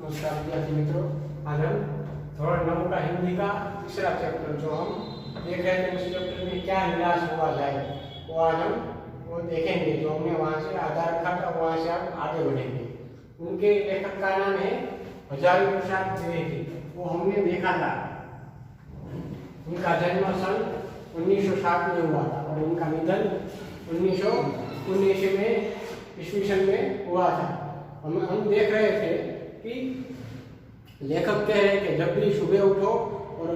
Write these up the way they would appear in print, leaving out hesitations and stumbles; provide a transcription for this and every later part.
नमस्कार विद्यार्थी मित्रों, आज हम धोरण 9 का हिंदी का तीसरा चैप्टर जो हम देख रहे थे, उस चैप्टर में क्या निराश हुआ जाए वो आज हम वो देखेंगे। जो हमने वहाँ से आधार रखा था वहाँ से हम आगे बढ़ेंगे। उनके लेखक का नाम है हजारी प्रसाद द्विवेदी। वो हमने देखा था, उनका जन्म सन 1907 में हुआ था और उनका निधन 1919 में ईस्वी सन में हुआ था। हम देख रहे थे कि लेखक कह रहे थे जब भी सुबह उठो और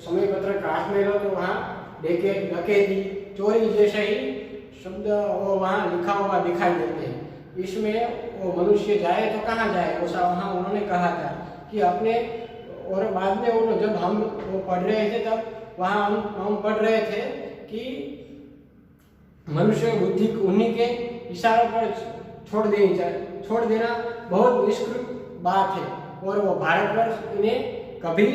समय पत्रक हाथ में लो तो वहाँ डकैती चोरी जैसे ही शब्द वो वहाँ लिखा हुआ दिखाई देते हैं। इसमें वो मनुष्य जाए तो कहाँ जाए, ऐसा वहाँ उन्होंने कहा था कि अपने। और बाद में उन्होंने जब हम वो पढ़ रहे थे तब वहाँ हम पढ़ रहे थे कि मनुष्य बुद्धि उन्हीं के इशारों पर छोड़ देना बहुत निष्कृत बात है और वो भारतवर्ष इन्हें कभी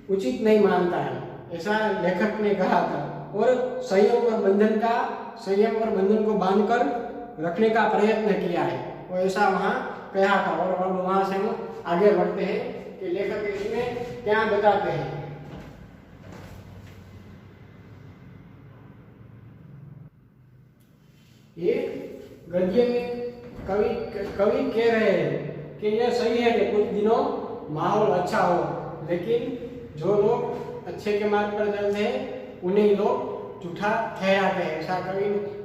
उचित नहीं मानता है, ऐसा लेखक ने कहा था। और संयम और बंधन को बांधकर रखने का प्रयत्न किया है, वो ऐसा वहाँ कहा था। और अब वहाँ से हम आगे बढ़ते हैं कि लेखक इसमें क्या बताते हैं। एक गद्य में कवि कह रहे हैं कि यह सही है कि कुछ दिनों माहौल अच्छा हो, लेकिन जो लोग अच्छे के मार्ग पर चलते हैं उन्हें लोग झूठा ठहराते हैं।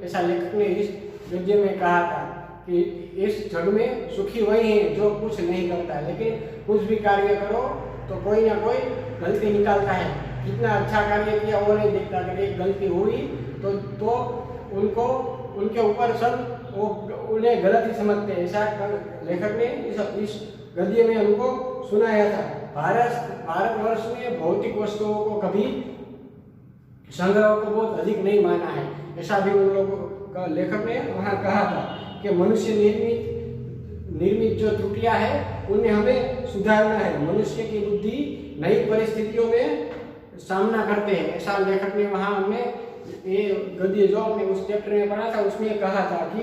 ऐसा लेखक ने इस गद्य में कहा था कि इस जग में सुखी वही है जो कुछ नहीं करता, लेकिन कुछ भी कार्य करो तो कोई ना कोई गलती निकालता है। कितना अच्छा कार्य किया वो नहीं दिखता, अगर एक गलती हुई तो उनको उनके ऊपर सब वो उन्हें गलत ही समझते हैं। ऐसा लेखक ने इस गद्य में उनको सुनाया था। भारतवर्ष में भौतिक वस्तुओं को कभी संग्रह को बहुत अधिक नहीं माना है, ऐसा भी उन लोगों का लेखक ने वहाँ कहा था कि मनुष्य निर्मित जो त्रुटियां हैं उन्हें हमें सुधारना है। मनुष्य की बुद्धि नई परिस्थितियों में सामना करते हैं, ऐसा लेखक ने वहाँ हमें ये गद्य जो हमने उस चैप्टर में पढ़ा था उसमें कहा था कि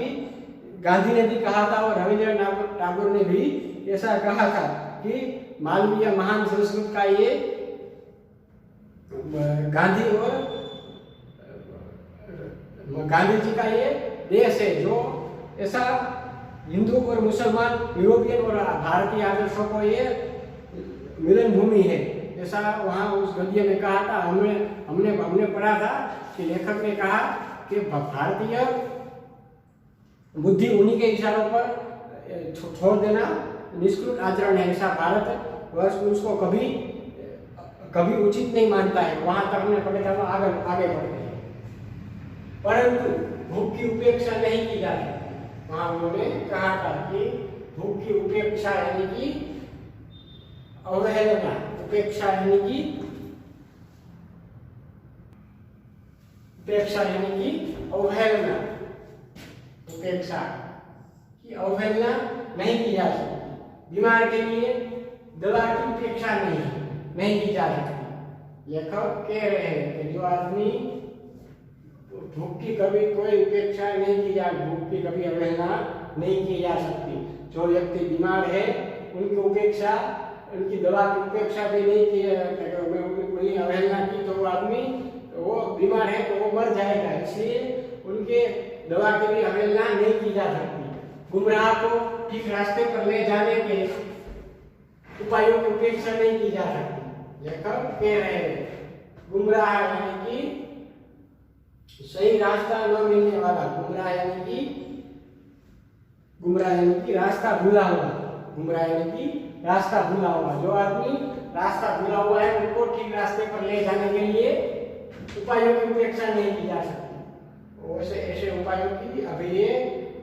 गांधी ने भी कहा था और रविंद्रनाथ टैगोर ने भी ऐसा कहा था कि मानवीय महान संस्कृत का ये गांधी जी का ये देश है, जो ऐसा हिंदू और मुसलमान यूरोपियन और भारतीय आदर्शों को ये मिलन भूमि है, ऐसा वहाँ उस गद्य में कहा था। हमने पढ़ा था कि लेखक ने कहा कि भारतीय बुद्धि उन्हीं के इशारों पर छोड़ देना निष्कृत आचरण है, ऐसा भारत वर्ष उसको कभी उचित नहीं मानता है। वहां तक हमने पढ़ा था, आगे बढ़ते हैं। परंतु भूख की उपेक्षा नहीं की जा सकती। वहां उन्होंने कहा था कि भूख की उपेक्षा यानी कि अवहेलना, उपेक्षा यानी कि अवहेलना, उपेक्षा की अवहेलना नहीं की जा सकती। बीमार के लिए दवा की उपेक्षा नहीं की जा सकती। लेखक कह रहे हैं कि जो आदमी भूख की कभी कोई उपेक्षा नहीं की जा, भूख की कभी अवहेलना नहीं की जा सकती। जो व्यक्ति बीमार है उनकी दवा की उपेक्षा भी नहीं की जाती, अवहेलना की तो वो आदमी वो बीमार है तो वो मर जाएगा, इसलिए उनके दवा की भी अवहेलना नहीं की जा सकती। गुमराह को ठीक रास्ते पर ले जाने के उपायों की उपेक्षा नहीं की जा सकती। लेखक कह रहे हैं गुमराह यानी कि सही रास्ता न मिलने वाला, गुमराह यानी कि रास्ता भूला हुआ, जो आदमी रास्ता भूला हुआ है उनको ठीक रास्ते पर ले जाने के लिए उपायों की उपेक्षा नहीं की जा सकती। ऐसे उपायों की अभी ये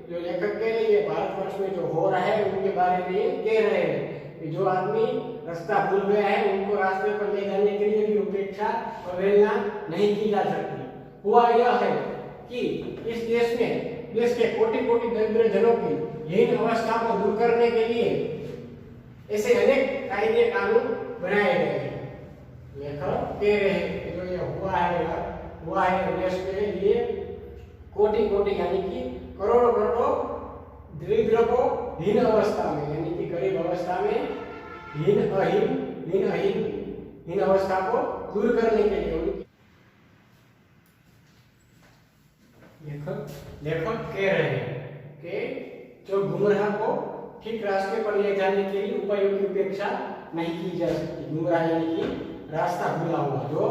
जो लेखक कह रहे हैं भारतवर्ष में जो हो रहा है उनके बारे में ये कह रहे हैं कि जो आदमी रास्ता भूल गया है उनको रास्ते पर ले जाने के लिए भी उपेक्षा अवहेलना नहीं की जा सकती। हुआ यह है कि इस देश के कोटि दरिद्र जनों की हीन अवस्था को दूर करने के लिए ऐसे अनेक कायदे कानून बनाए गए हैं। लेखक कह रहे हैं कि जो ये हुआ है देश के लिए कोटि यानी कि करोड़ों दरिद्र को हीन अवस्था में यानी कि गरीब अवस्था में हीन अवस्था को दूर करने के लिए लेखक कह रहे हैं कि जो गुमराह को ठीक रास्ते पर ले जाने के लिए उपायों की उपेक्षा नहीं की जा सकती। गुमराह यानी कि रास्ता भूला हुआ, जो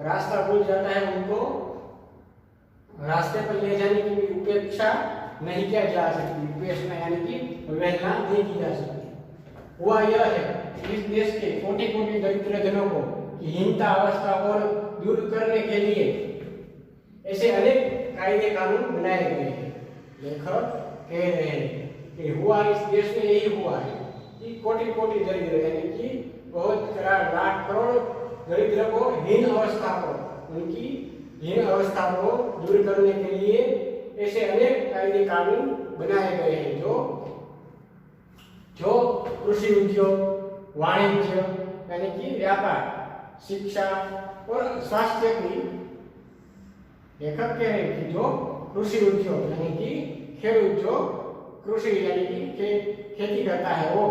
रास्ता भूल जाता है उनको रास्ते पर ले जाने की उपेक्षा नहीं किया जा सकती। उपेक्षा यानी कि अवहेलना नहीं की जा सकती। हुआ यह है कि इस देश के कोटि कोटि दरिद्र जनों को हीनता अवस्था और दूर करने के लिए ऐसे अनेक कायदे कानून बनाए गए हैं। लेखक कह रहे हैं कि हुआ इस देश में यही हुआ है कि कोटि कोटि दरिद्र यानी कि बहुत लाख करोड़ दरिद्र को हीन अवस्था को उनकी हीन अवस्था को दूर करने के लिए ऐसे अनेक कायदे कानून बनाए गए हैं जो कृषि उद्योग, वाणिज्य यानी कि व्यापार, शिक्षा और स्वास्थ्य की लेखक कह रहे हैं कि जो कृषि उद्योग यानी कि खेडूत जो कृषि यानी कि खेती करता है वो,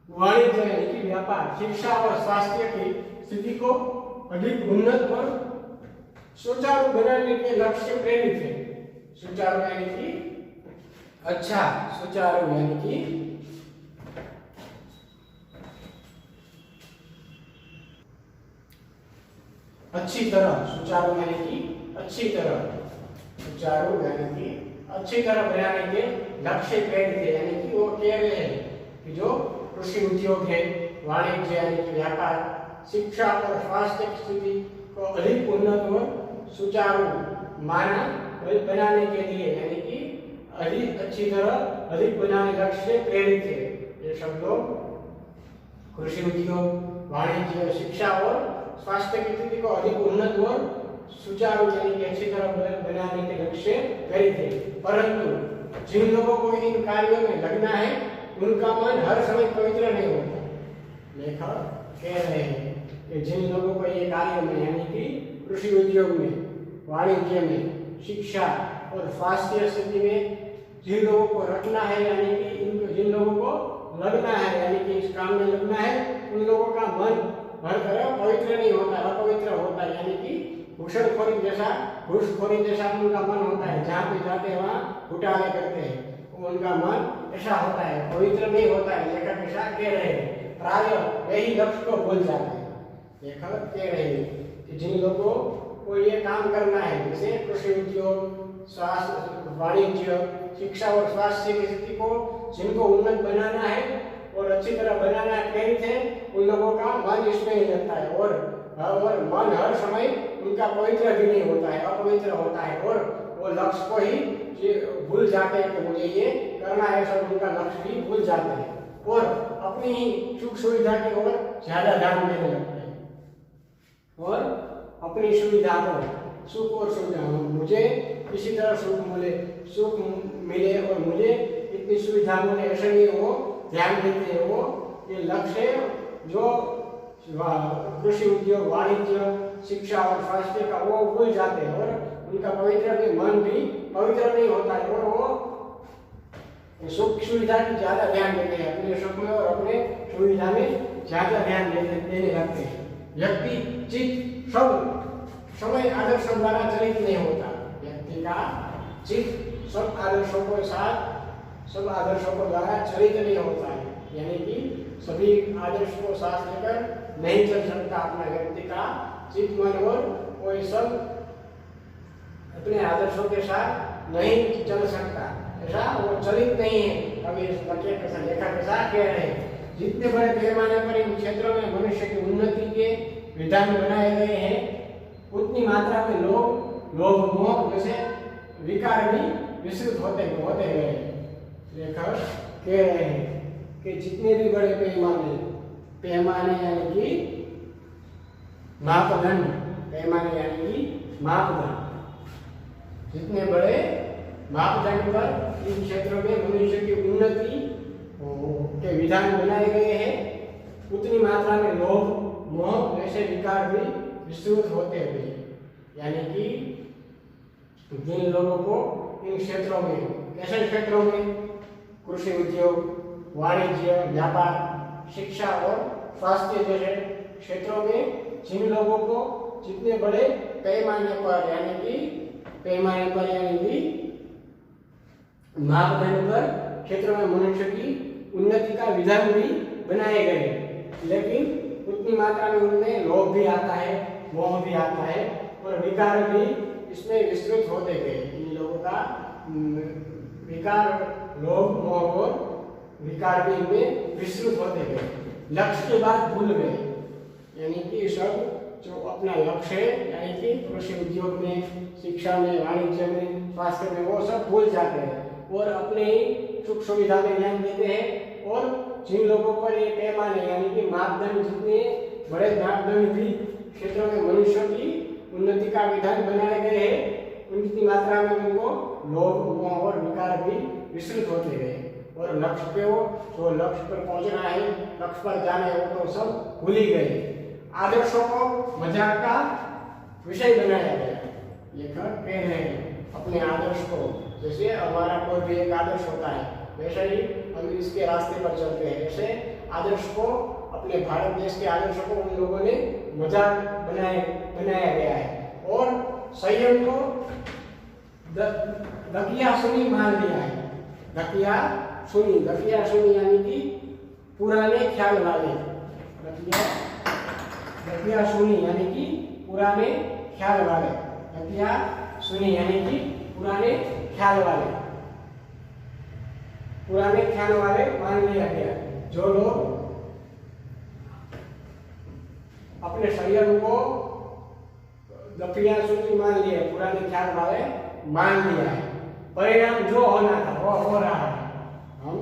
वाणिज्य यानी कि व्यापार, शिक्षा और स्वास्थ्य की स्थिति को अधिक उन्नत और सुचारू बनाने के लक्ष्य से प्रेरित है। सुचारू यानी कि अच्छा, सुचारू यानी कि अच्छी तरह, सुचारू यानी कि अच्छी तरह, सुचारू यानी कि अच्छी तरह बनाने के लक्ष्य प्रेरित है। यानी कि वो कह रहे हैं कि जो कृषि उद्योग है, वाणिज्य यानी कि व्यापार, शिक्षा और स्वास्थ्य की स्थिति को अधिक उन्नत और सुचारू बनाने के लिए यानी कि अधिक अच्छी तरह अधिक बनाने लक्ष्य से प्रेरित है। ये सब लोग कृषि उद्योग, वाणिज्य, शिक्षा और स्वास्थ्य की स्थिति को अधिक उन्नत और सुचारू यानी कि अच्छी तरह बनाने के लक्ष्य से प्रेरित है। परंतु जिन लोगों को इन कार्यों में लगना है उनका मन हर समय पवित्र नहीं होता। लेखक कह रहे हैं कि जिन लोगों को ये कार्य में यानी कि कृषि उद्योग में, वाणिज्य में, शिक्षा और स्वास्थ्य स्थिति में जिन लोगों को रखना है यानी कि जिन लोगों को लगना है यानी कि इस काम में लगना है, उन लोगों का मन हर तरह पवित्र नहीं होता, अपवित्र होता है। यानी कि घूसखोरी जैसा उनका मन होता है, जहाँ पे जाते हैं वहाँ घुटाले करते हैं, उनका मन ऐसा होता है, पवित्र नहीं होता है। लेखक ऐसा कह रहे हैं, प्राय यही लक्ष्य को भूल जाते हैं। लेखक कह रहे हैं कि जिन लोगों को ये काम करना है जैसे कृषि उद्योग, स्वास्थ्य, वाणिज्य, शिक्षा और स्वास्थ्य की स्थिति को जिनको उन्नत बनाना है और अच्छी तरह बनाना प्रेरित है, उन लोगों का मन इसमें ही लगता है और मन हर समय उनका पवित्र भी नहीं होता है, अपवित्र होता है और वो लक्ष्य को ही भूल जाते हैं कि मुझे ये करना है, सब उनका लक्ष्य भी भूल जाते हैं और अपनी ही सुख सुविधा की ओर ज्यादा ध्यान देने लगते हैं और अपनी सुविधा को, सुख और सुविधा, मुझे किसी तरह सुख मिले और मुझे इतनी सुविधा मिले, ऐसे नहीं वो ध्यान देते हैं। वो ये लक्ष्य जो कृषि उद्योग, वाणिज्य, शिक्षा और स्वास्थ्य का वो भूल जाते हैं और उनका पवित्र भी मन भी पवित्र नहीं होता है और वो सुख सुविधा की ज्यादा ध्यान देते हैं, अपने सुख में और अपने सुविधा में ज्यादा ध्यान देने लगते हैं। व्यक्ति चित्त सब समय आदर्शों द्वारा चलित नहीं होता। व्यक्ति का चित्त सब आदर्शों के साथ, सब आदर्शों को द्वारा चलित नहीं होता है। यानी कि सभी आदर्श को साथ लेकर नहीं चल सकता अपना व्यक्ति का चित्त, मन और कोई सब अपने आदर्शों के साथ नहीं चल सकता, ऐसा वो चलित नहीं है। अभी लेखक के साथ कह रहे हैं, जितने बड़े पैमाने पर इन क्षेत्रों में मनुष्य की उन्नति के विधान बनाए गए हैं, उतनी मात्रा में लोभ, मोह जैसे विकार भी विस्तृत होते गए। लेखक कह रहे हैं कि जितने भी बड़े पैमाने यानी कि मापदंड, पैमाने यानी कि मापदंड, जितने बड़े मापदंड पर इन क्षेत्रों में मनुष्य की उन्नति के विधान बनाए गए हैं, उतनी मात्रा में लोभ, मोह जैसे विकार भी विस्तृत होते हुए। यानी कि जिन लोगों को इन क्षेत्रों में, कैसे क्षेत्रों में, कृषि उद्योग, वाणिज्य, व्यापार, शिक्षा और स्वास्थ्य जैसे क्षेत्रों में जिन लोगों को जितने बड़े पैमाने पर यानी कि मापदंड पर क्षेत्रों में मनुष्य की उन्नति का विधान भी बनाए गए, लेकिन उतनी मात्रा में उनमें लोभ भी आता है, मोह भी आता है और विकार भी इसमें विस्तृत होते गए। इन लोगों का विकार, लोभ, मोह और विकार भी इनमें विस्तृत होते गए। लक्ष्य के बाद भूल गए, यानी कि सब जो अपना लक्ष्य है, यानी कि कृषि उद्योग में, शिक्षा में, वाणिज्य में, स्वास्थ्य में, वो सब भूल जाते हैं और अपने ही सुख सुविधा में ध्यान देते हैं। और जिन लोगों पर ये पैमाने यानी कि मापदंड, जितने बड़े मापदंड भी क्षेत्रों में मनुष्य की उन्नति का विधान बनाए गए हैं, उनकी मात्रा में उनको लोभ, मोह और विकार भी विस्तृत होते गए और लक्ष्य पे वो जो लक्ष्य पर पहुंचना है, लक्ष्य पर जाना है, वो तो सब भूल ही गए। आदर्शों को मजाक का विषय बनाया गया। लेखक कह रहे हैं अपने आदर्श को, जैसे हमारा कोई भी एक आदर्श होता है, वैसे ही हम इसके रास्ते पर चलते हैं। ऐसे आदर्श को, अपने भारत देश के आदर्शों को उन लोगों ने मजाक बनाया गया है और संयम को दकिया सुनी मान लिया है। दकिया सुनी यानी कि पुराने ख्याल वाले, दकिया सुनी यानी कि पुराने ख्याल वाले, दकिया सुनी यानी कि पुराने ख्याल वाले मान लिया गया। जो लोग अपने संयम को दकिया सुनी मान लिए, पुराने ख्याल वाले मान लिया है, परिणाम जो होना था वो हो रहा है। हम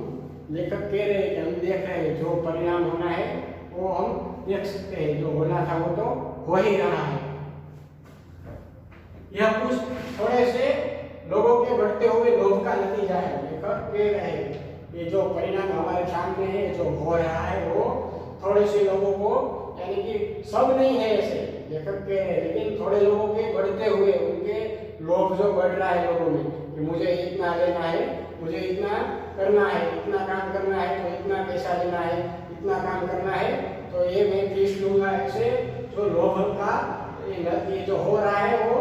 लेखक कह रहे हैं कि हम देख रहे हैं जो परिणाम होना है वो हम देख सकते हैं, जो होना था वो तो हो ही रहा है। यह कुछ थोड़े से लोगों के बढ़ते हुए लोभ का नतीजा है। लेखक कह रहे हैं ये जो परिणाम हमारे सामने है, जो हो रहा है, वो थोड़े से लोगों को, यानी कि सब नहीं है ऐसे, लेखक कह रहे हैं, लेकिन थोड़े लोगों के बढ़ते हुए उनके लोभ जो बढ़ रहा है लोगों में कि मुझे इतना लेना है, मुझे इतना करना है, इतना काम करना है तो इतना पैसा लेना है, इतना काम करना है तो ये मैं फीस लूंगा। ऐसे जो लोभ का ये जो हो रहा है, वो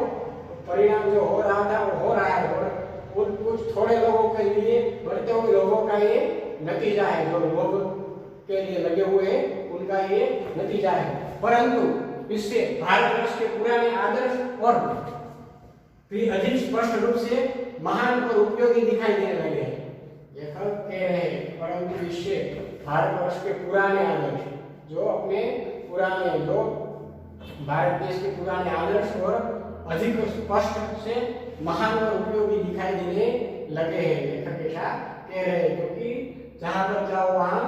परिणाम जो हो रहा था वो हो रहा है और कुछ थोड़े लोगों के लिए, बढ़ते हुए लोगों का ये नतीजा है। जो लोभ के लिए लगे हुए हैं उनका ये नतीजा है। परंतु इससे भारतवर्ष के पुराने आदर्श और भी अधिक स्पष्ट रूप से महान और उपयोगी दिखाई देने लगे हैं। लेखक कह रहे हैं परंतु इससे भारतवर्ष के पुराने आदर्श, जो अपने पुराने, जो भारत देश के पुराने आदर्श और अधिक स्पष्ट से महान और उपयोगी दिखाई देने लगे हैं। लेखक ऐसा कह रहे हैं क्योंकि जहां पर जाओ वहां,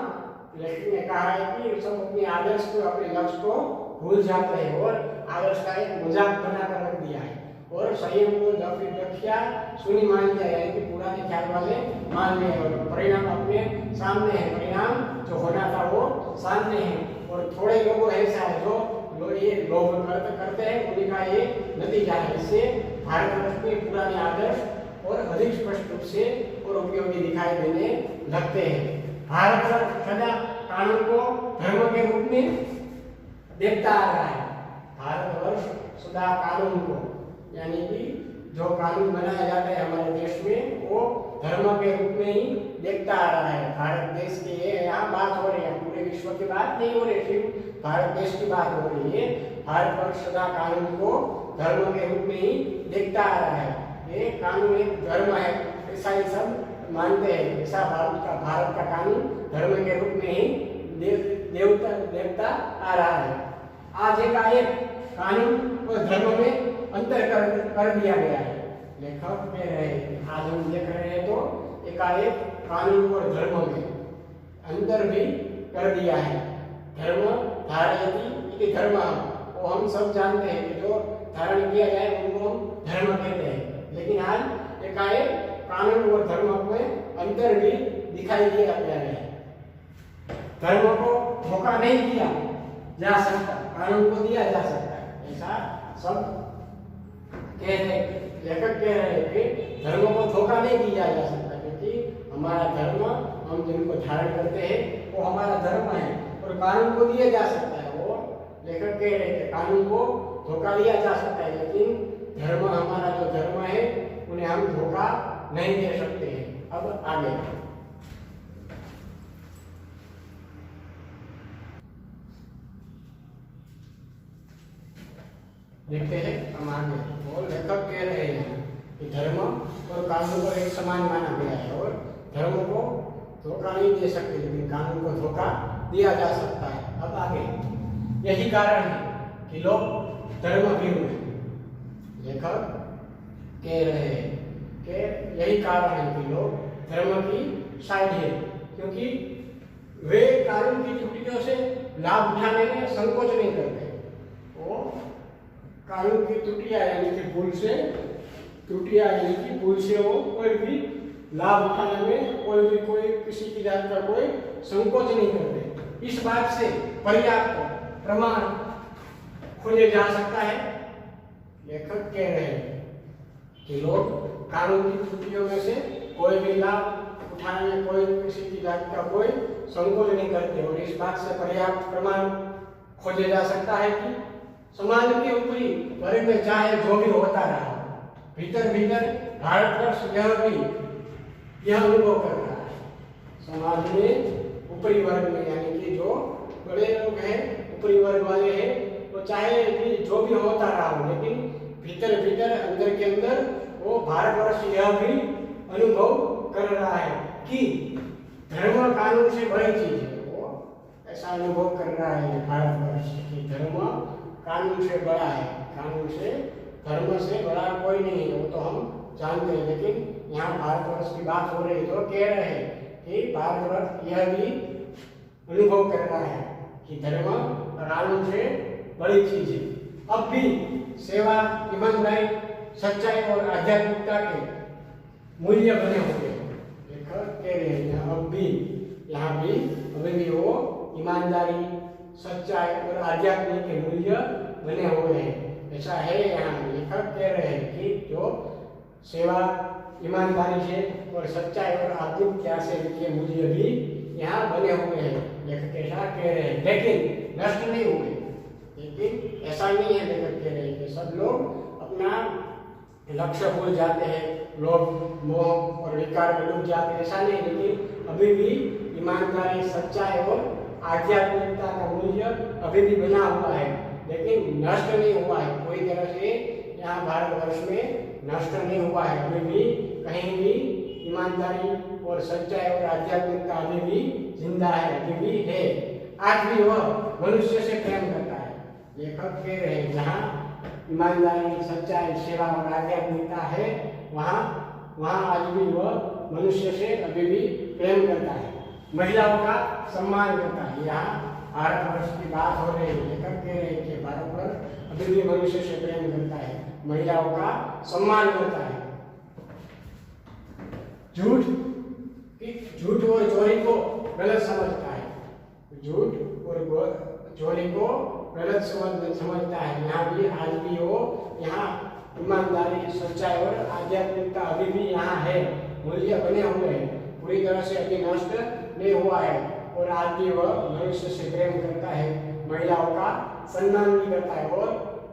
लेखक ने कहा है कि सब अपने आदर्श को, अपने लक्ष्य को भूल जाते हैं और आदर्श का एक मजाक बनाकर रख दिया है और संयम को दकिया सुनी मान लिया, यानी कि पुराने ख्याल वाले मान लिए और परिणाम अपने सामने है, परिणाम जो होना था वो सामने है। और थोड़े लोग ऐसा है जो ये लोभ करते हैं, उन्हीं का ये नतीजा है। इससे भारतवर्ष के पुराने आदर्श और अधिक स्पष्ट रूप से और उपयोगी दिखाई देने लगते हैं। भारतवर्ष सदा कानून को धर्म के रूप में देखता आ रहा है। भारतवर्ष सदा कानून को, यानी कि जो कानून बनाया जाता है हमारे देश में, वो धर्म के रूप में ही देखता आ रहा है। भारत देश की ये यहाँ बात हो रही है, पूरे विश्व की बात नहीं हो रही, सिर्फ भारत देश की बात हो रही है। भारतवर्ष सदा कानून को धर्म के रूप में ही देखता आ रहा है। ये कानून एक धर्म है, ऐसा ही सब मानते हैं। ऐसा भारत का कानून धर्म के रूप में ही देखता आ रहा है। आज एक कानून और धर्म में अंतर कर दिया गया है। लेखक कह रहे हैं आज हम देख रहे हैं तो एकाएक कानून और धर्म में अंतर भी कर दिया है। धर्म धारयति इति धर्मः, वो हम सब जानते हैं कि जो धारण किया जाए उनको हम धर्म कहते हैं, लेकिन आज एकाएक कानून और धर्म में अंतर भी दिखाई दिया गया है। धर्म को धोखा नहीं दिया जा सकता, कानून को दिया जा सकता है, ऐसा सब कह रहे। लेखक कह रहे हैं कि धर्म को धोखा नहीं दिया जा सकता, क्योंकि हमारा धर्म, हम जिनको धारण करते हैं वो हमारा धर्म है। और कानून को दिया जा सकता है। वो लेखक कह रहे हैं कानून को धोखा दिया जा सकता है, लेकिन धर्म, हमारा जो धर्म है, उन्हें हम धोखा नहीं दे सकते हैं। अब आगे देखते हैं हम आगे। और लेखक कह रहे हैं कि धर्म और कानून को एक समान माना गया है और धर्म को धोखा नहीं दे सकते, लेकिन कानून को धोखा दिया जा सकता है। अब आगे, यही कारण है कि लोग धर्म विरुद्ध हैं। लेखक कह रहे हैं कि यही कारण है कि लोग धर्म की साइड है, क्योंकि वे कानून की त्रुटियों से लाभ उठाने में संकोच नहीं करते। वो कानून की त्रुटियां यानी कि भूल से वो कोई भी लाभ उठाने में कोई किसी की जात का कोई संकोच नहीं करते। इस बात से पर्याप्त प्रमाण खोजे जा सकता है। लेखक कह रहे हैं कि लोग कानून की त्रुटियों में से कोई भी लाभ उठाने में कोई किसी की जात का कोई संकोच नहीं करते, और इस बात से पर्याप्त प्रमाण खोजे जा सकता है कि समाज के ऊपरी वर्ग में चाहे जो भी होता रहा, भीतर भीतर भारतवर्ष यह अनुभव कर रहा है। समाज में ऊपरी वर्ग में यानी कि जो बड़े लोग हैं, ऊपरी वर्ग वाले हैं, वो चाहे भी जो भी होता रहा हो, लेकिन भीतर भीतर अंदर के अंदर वो भारतवर्ष यह भी अनुभव कर रहा है कि धर्म कानून से बड़ी चीज है। वो ऐसा अनुभव कर रहा है भारतवर्ष कि धर्म कानून से बड़ा है, कानून से, धर्म से बड़ा कोई नहीं है, वो तो हम जानते हैं। लेकिन यहाँ भारतवर्ष की बात हो रही है तो कह रहे हैं कि भारतवर्ष यह भी अनुभव कर रहा है कि धर्म कानून से बड़ी चीज है। अब भी सेवा, ईमानदारी, सच्चाई और आध्यात्मिकता के मूल्य बने हुए हैं। लेखक कह रहे हैं यहाँ भी अभी भी वो ईमानदारी, सच्चाई और आध्यात्मिक के मूल्य बने हुए हैं। ऐसा है यहाँ लेखक कह रहे हैं कि जो सेवा, ईमानदारी से और सच्चाई और आध्यात्मिकता से के मूल्य भी यहाँ बने हुए हैं। लेखक ऐसा कह रहे हैं, लेकिन नष्ट नहीं हुए। लेकिन ऐसा नहीं है, लेखक कह रहे हैं कि सब लोग अपना लक्ष्य भूल जाते हैं, लोभ, मोह और विकार में डूब जाते हैं, ऐसा नहीं। लेकिन अभी भी ईमानदारी, सच्चाई और आध्यात्मिकता का मूल्य अभी भी बना हुआ है, लेकिन नष्ट नहीं हुआ है। कोई तरह से यहाँ भारतवर्ष में नष्ट नहीं हुआ है। अभी भी कहीं भी ईमानदारी और सच्चाई और आध्यात्मिकता अभी भी जिंदा है, अभी भी है। आज भी वह मनुष्य से प्रेम करता है। लेखक कह रहे हैं जहाँ ईमानदारी, सच्चाई, सेवा और आध्यात्मिकता है, वहाँ आज भी वह मनुष्य से अभी भी प्रेम करता है, महिलाओं का सम्मान करता है। यहाँ भारतवर्ष की बात हो रही है। लेखक कह रहे हैं कि भारतवर्ष अभी भी मनुष्य से प्रेम करता है, महिलाओं का सम्मान करता है। झूठ और चोरी को गलत समझता है, झूठ और चोरी को गलत समझता है। यहाँ भी आज भी वो यहाँ ईमानदारी, सच्चाई और आध्यात्मिकता अभी भी यहाँ है, मूल्य बने हुए हैं, पूरी तरह से अभी नष्ट नहीं हुआ है। और आज भी वह मनुष्य से प्रेम करता है, महिलाओं का सम्मान भी करता है और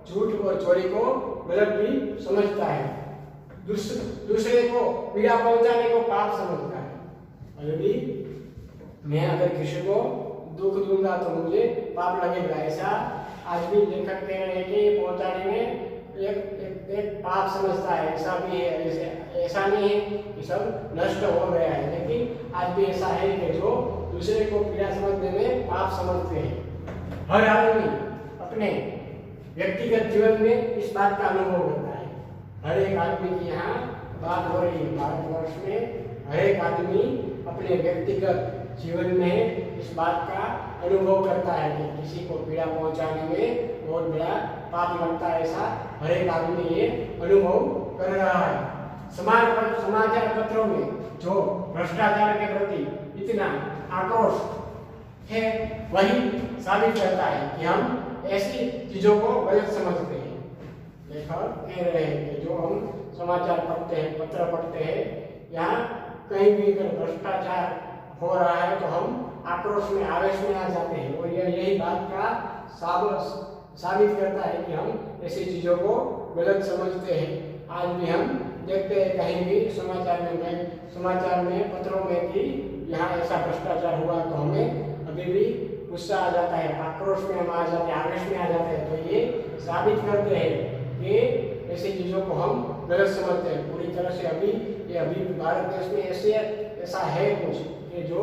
झूठ और चोरी को गलत भी समझता है, दूसरे को पीड़ा पहुंचाने को पाप समझता है। और यदि मैं अगर किसी को दुख दूंगा तो मुझे पाप लगेगा, ऐसा आज भी लेखक कह रहे हैं कि पहुंचाने में एक पाप समझता है। ऐसा भी है, ऐसा नहीं है कि सब नष्ट हो गया है, लेकिन आज भी ऐसा है कि जो दूसरे को पीड़ा समझने में पाप समझते हैं। हर आदमी अपने व्यक्तिगत जीवन में इस बात का अनुभव करता है। हर एक आदमी की यहाँ बात हो रही है। भारतवर्ष में हर एक आदमी अपने व्यक्तिगत जीवन में इस बात का अनुभव करता है कि किसी को पीड़ा पहुंचाने में बहुत बड़ा पाप लगता है। ऐसा हर एक आदमी ये अनुभव कर रहा है। समाचार पत्रों में जो भ्रष्टाचार के प्रति इतना आक्रोश है, वही साबित करता है कि हम ऐसी चीजों को गलत समझते हैं। लेखक कह रहे हैं कि जो हम समाचार पढ़ते हैं, पत्र पढ़ते हैं, यहाँ कहीं भी अगर भ्रष्टाचार हो रहा है तो हम आक्रोश में, आवेश में आ जाते हैं। और यही बात का साबित करता है कि हम ऐसी चीजों को गलत समझते हैं। आज भी हम देखते हैं कहीं भी समाचार में पत्रों में कि यहाँ ऐसा भ्रष्टाचार हुआ, तो हमें अभी भी गुस्सा आ जाता है, आक्रोश में हम आ जाते हैं, आवेश में आ जाते हैं। तो ये साबित करते हैं कि ऐसी चीजों को हम गलत समझते हैं पूरी तरह से। अभी भारत देश में ऐसा है कुछ कि जो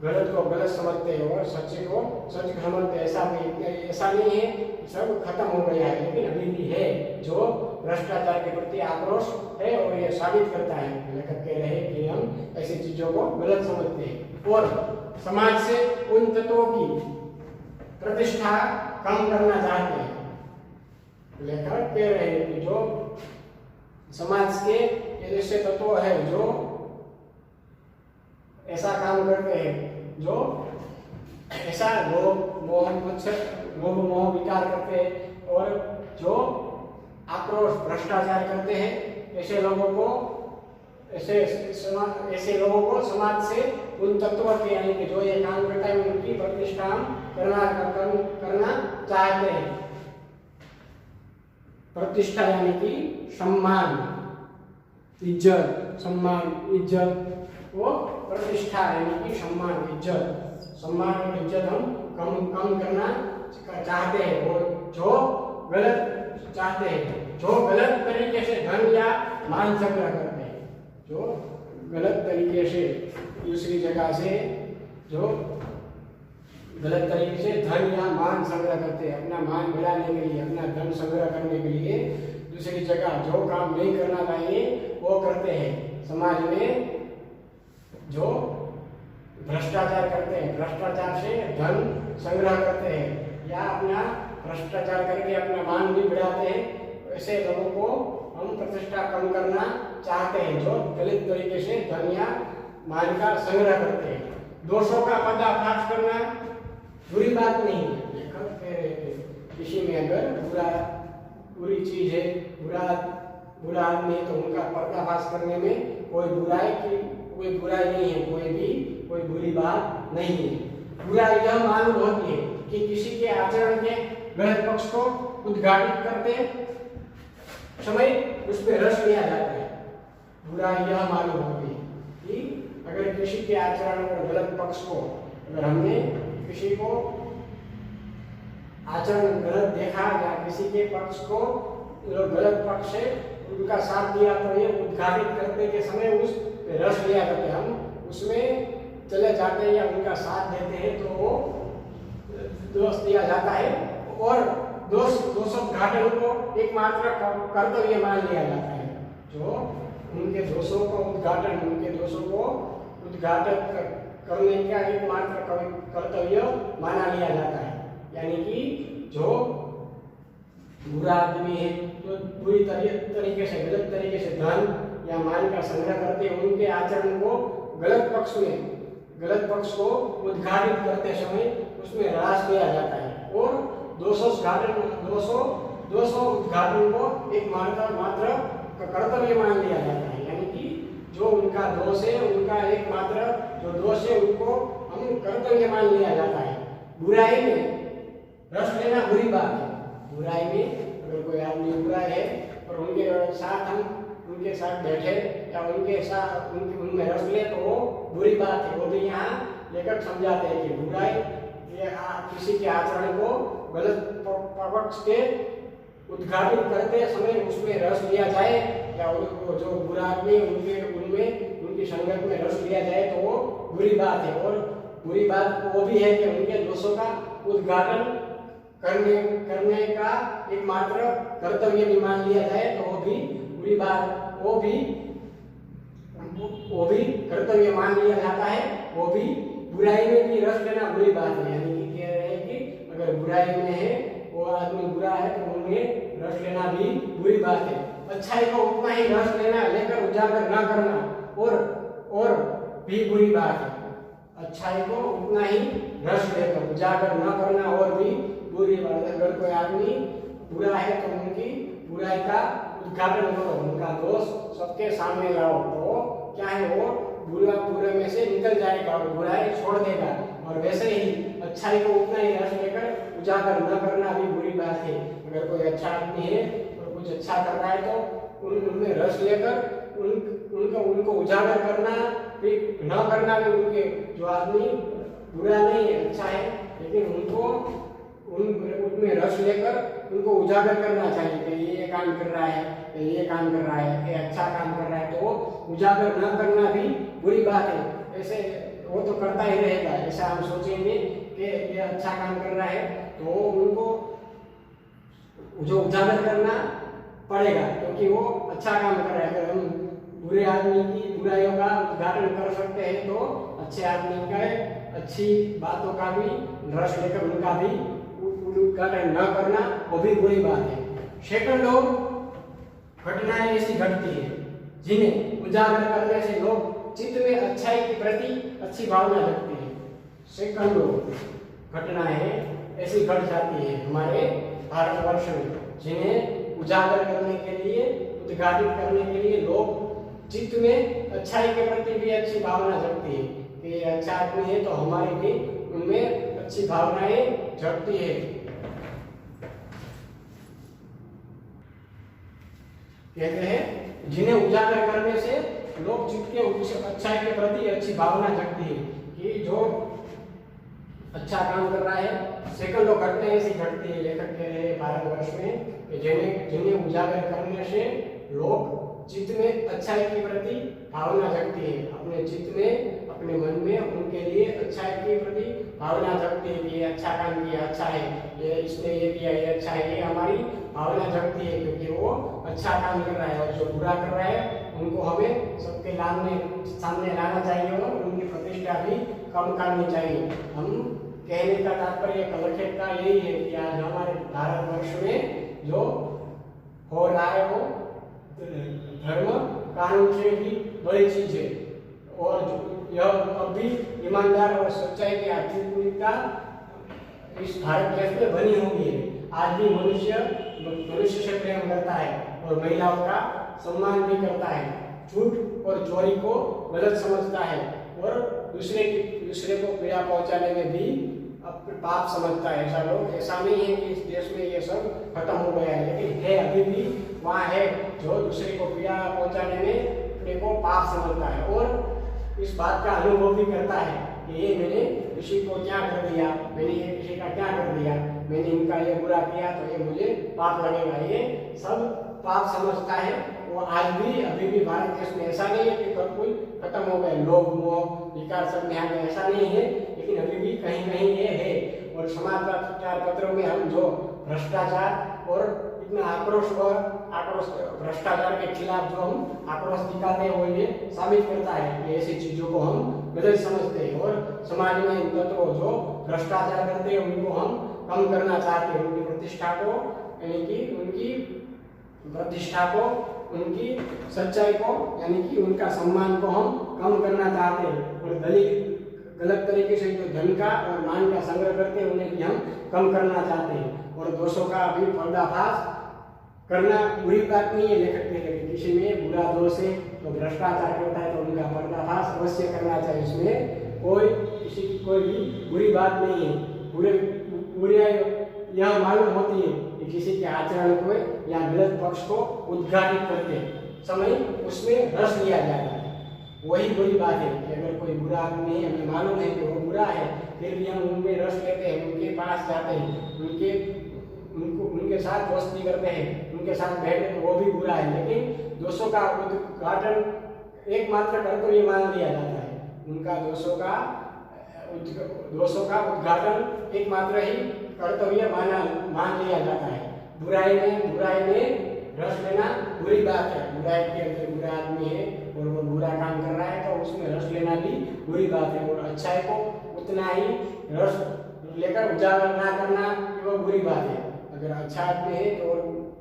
गलत को गलत समझते हैं और सच को सच समझते हैं। ऐसा नहीं है सब खत्म हो गया है, लेकिन अभी भी है जो भ्रष्टाचार के प्रति आक्रोश है। और ये साबित करता है, लेखक कह रहे हैं कि हम ऐसी चीजों को गलत समझते हैं और समाज से उन तत्वों की प्रतिष्ठा कम करना चाहते हैं। लेखक कह रहे हैं कि जो समाज के ऐसे तत्व है जो ऐसा काम करते हैं, जो ऐसा लोभ मोह विकार करते हैं और जो आक्रोश भ्रष्टाचार करते हैं, ऐसे लोगों को समाज से उन तत्वों के यानी कि जो ये काम करता है उनकी प्रतिष्ठा करना चाहते हैं। प्रतिष्ठा यानी कि सम्मान, इज्जत, सम्मान, इज्जत वो प्रतिष्ठा यानी कि सम्मान, इज्जत, सम्मान और इज्जत हम कम करना चाहते हैं। और जो गलत चाहते हैं, जो गलत तरीके से धन या मान संग्रह करते हैं, जो गलत तरीके से दूसरी जगह से जो गलत तरीके से धन या मान संग्रह करते हैं, अपना मान बढ़ाने के लिए, अपना धन संग्रह करने के लिए दूसरी जगह जो काम नहीं करना चाहिए वो करते हैं। समाज में जो भ्रष्टाचार करते हैं, भ्रष्टाचार से धन संग्रह करते हैं या अपना भ्रष्टाचार करके अपना मान भी बढ़ाते हैं, ऐसे लोगों को हम प्रतिष्ठा कम करना चाहते हैं जो गलत तरीके से धन या मान का संग्रह करते हैं। दोषों का पर्दाफाश करना बुरी बात नहीं है। लेखक कह रहे थे किसी में अगर बुरी चीज है, बुरा आदमी है, तो उनका पर्दाफाश करने में कोई बुराई नहीं है, कोई बुरी बात नहीं है। बुराई यह मालूम होती है कि किसी के आचरण के गलत पक्ष को उद्घाटित करते समय उसमें रस लिया जाता है। बुराई यह मालूम होती है कि अगर किसी के आचरण और गलत पक्ष को, अगर हमने किसी को आचरण गलत देखा या किसी के पक्ष को गलत पक्ष से उनका साथ दिया, तो ये उद्घाटित करने के समय उस रस लिया करते हैं, हम उसमें चले जाते हैं या उनका साथ देते हैं, तो वो दोष दिया जाता है और दोषोद्घाटन को एकमात्र कर्तव्य मान लिया जाता है। जो उनके दोषों को उद्घाटन करने का एकमात्र कर्तव्य माना लिया जाता है। यानी कि जो बुरा आदमी है, जो बुरी तरीके से, गलत तरीके से धन या मान का संग्रह करते हैं, उनके आचरण को गलत पक्ष को उद्घाटित करते समय उसमें ह्रास किया जाता है और दोषों उद्घाटन को एक मात्र कर्तव्य मान लिया जाता है। यानी कि जो उनका दोष है, उनका एकमात्र जो दोष है, उनको हम कर्तव्य मान लिया जाता है। बुराई में रस लेना बुरी बात है। बुराई में अगर कोई आदमी बुरा है और उनके साथ बैठे या उनमें रस ले, तो वो बुरी बात है। वो भी यहाँ लेखक समझाते हैं कि बुराई किसी के आचरण को गलत पक्ष के उद्घाटित करते समय उसमें रस लिया जाए या जो बुरा आदमी उनकी संगत में रस लिया जाए, तो वो बुरी बात है। और बुरी बात वो भी है कि उनके दोषों का उद्घाटन करने का एकमात्र कर्तव्य भी मान लिया जाए, तो वो भी बुरी बात, वो भी कर्तव्य मान लिया जाता है। वो भी बुराई में भी रस लेना बुरी बात है। यानी कि कह रहे हैं कि अगर बुराई में है, वो आदमी बुरा है, तो उनमें रस लेना भी बुरी बात है। अच्छाई को उतना ही रस लेकर उजागर न करना और भी बुरी बात है। अच्छाई को उतना ही रस लेकर उजागर न करना और भी बुरी बात है। अगर कोई आदमी बुरा है, तो उनकी बुराई का उद्घाटन करो, उनका दोष सबके सामने लाओ, तो क्या है, वो बुरे में से निकल जाएगा और बुराई छोड़ देगा। और वैसे ही अच्छाई को उतना ही रस लेकर उजागर न करना भी बुरी बात है। अगर कोई अच्छा आदमी है और कुछ अच्छा कर रहा है तो उनमें रस लेकर उनको उजागर करना भी न करना भी, उनके जो आदमी बुरा नहीं है, अच्छा है, लेकिन उनको उनमें रस लेकर उनको उजागर करना चाहिए कि ये काम कर रहा है, ये काम कर रहा है, ये अच्छा काम कर रहा है, तो उजागर न करना भी बुरी बात है। ऐसे वो तो करता ही रहेगा, ऐसा हम सोचेंगे कि ये अच्छा काम कर रहा है तो उनको जो उजागर करना पड़ेगा, क्योंकि वो अच्छा काम कर रहा है। अगर हम बुरे आदमी की बुराइयों का उद्घाटन कर सकते हैं तो अच्छे आदमी का अच्छी बातों का भी रस लेकर उनका भी उद्घाटन न करना वो भी बुरी बात है। सेकंड, लोग घटनाएं ऐसी घटती है जिन्हें उजागर करने से लोग चित्त में अच्छाई के प्रति अच्छी भावना जगती है। सेकंड, लोग घटनाएं ऐसी घट जाती है हमारे भारतवर्ष में जिन्हें उजागर करने के लिए, उद्घाटित करने के लिए लोग चित्त में अच्छाई के प्रति भी अच्छी भावना जगती है कि अच्छा आदमी है तो हमारी भी उनमें अच्छी भावनाएं जगती है। कहते हैं जिन्हें उजागर करने से लोग चित्त के अच्छाई के प्रति अच्छी भावना जगती है कि जो अच्छा काम कर रहा है। सेकंड, लोग घटनाएं ऐसी घटती है, लेखक कह रहे हैं भारतवर्ष में, जिन्हें उजागर करने से लोग चित्त में अच्छाई के प्रति भावना जगती है। अपने चित्त में, अपने मन में उनके लिए अच्छाई के प्रति भावना जगती है कि ये अच्छा काम किया, अच्छा है, ये इसने ये किया, ये अच्छा है, ये हमारी भावना जगती है क्योंकि वो अच्छा काम कर रहा है। और जो बुरा कर रहा है उनको हमें सबके सामने लाना चाहिए और उनकी प्रतिष्ठा भी कम करनी चाहिए। हम कहने का तात्पर्य कलक्षेप का यही है कि आज हमारे भारतवर्ष में जो हो रहा है वो धर्म कानून से भी बड़ी चीज है, और यह अभी ईमानदार और सच्चाई की आध्यात्मिकता इस भारत देश में बनी हुई है। आज भी मनुष्य से प्रेम करता है और महिलाओं का सम्मान भी करता है, झूठ और चोरी को गलत समझता है और दूसरे को पीड़ा पहुंचाने में भी पाप समझता है। ऐसा नहीं है कि इस देश में ये सब खत्म हो गया है, लेकिन है अभी भी वहाँ है जो दूसरे को पीड़ा पहुंचाने में अपने को पाप समझता है और इस बात का अनुभव भी करता है कि ये मैंने किसी को क्या कर दिया, मैंने ये किसी का क्या कर दिया, मैंने इनका ये बुरा किया तो ये मुझे पाप लगेगा, ये सब पाप समझता है। वो आज भी अभी भी भारत देश में ऐसा नहीं है कि सब कोई खत्म हो गए, लोभ मोह विकार सब में आ गए, ऐसा नहीं है, लेकिन अभी भी कहीं कहीं ये है। और समाचार पत्रों में हम जो भ्रष्टाचार और इतना आक्रोश भ्रष्टाचार के खिलाफ जो हम आक्रोश दिखाते हैं वो ये साबित करता है कि ऐसी चीजों को हम गलत समझते हैं और समाज में इन तत्वों जो भ्रष्टाचार करते हैं उनको हम कम करना चाहते हैं, उनकी प्रतिष्ठा को, यानी कि उनकी प्रतिष्ठा को, उनकी सच्चाई को, यानी कि उनका सम्मान को हम कम करना चाहते हैं और गलत तरीके से जो धन का और मान का संग्रह करते हैं उन्हें भी हम कम करना चाहते हैं और दोषों का भी पर्दाफाश करना बुरी बात नहीं है। लेखक कहते हैं किसी में बुरा दोष है तो भ्रष्टाचार करता है तो उनका पर्दाफाश अवश्य करना चाहिए, इसमें किसी की कोई भी बुरी बात नहीं है। बुराई यह मालूम होती है कि किसी के आचरण को या गलत पक्ष को उद्घाटित करते समय उसमें रस लिया जाता है, वही बुरी बात है कि अगर कोई बुरा आदमी है, हमें मालूम है कि वो बुरा है, फिर भी हम उनमें रस लेते हैं, उनके पास जाते हैं, उनके साथ दोस्ती करते हैं, उनके साथ बैठते हैं, तो वो भी बुरा है। लेकिन दोषों का उद्घाटन एकमात्र कर्तव्य मान लिया जाता है, उनका दोषों का उद्घाटन एकमात्र ही कर्तव्य मान लिया जाता है। बुराई में रस लेना बुरी बात है। बुराई के अंदर बुरा आदमी है और वो बुरा काम कर रहा है तो उसमें रस लेना भी बुरी बात है और अच्छाई को उतना ही रस लेकर उजागर ना करना वो बुरी बात है। अगर अच्छा आदमी है तो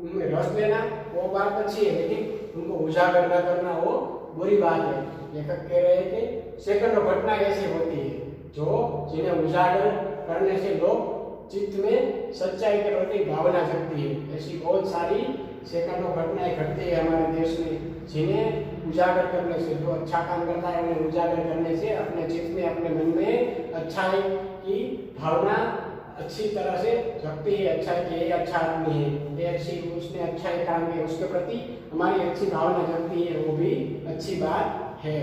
उनमें रस लेना वो बात अच्छी है, लेकिन उनको उजागर न करना वो बुरी बात है। लेखक कह रहे हैं कि सेकंड घटना ऐसी होती है जो जिन्हें उजागर करने से लोग चित्त में सच्चाई के प्रति भावना जगती है। ऐसी बहुत सारी सैकड़ों घटनाएं घटती है हमारे देश में, जिन्हें उजागर करने से, जो अच्छा काम करता है उन्हें उजागर करने से अपने चित्त में, अपने मन में अच्छाई की भावना अच्छी तरह से जगती है। अच्छा कि ये अच्छा आदमी है, ये अच्छी, उसने अच्छा ही काम किया, उसके प्रति हमारी अच्छी भावना जगती है, वो भी अच्छी बात है।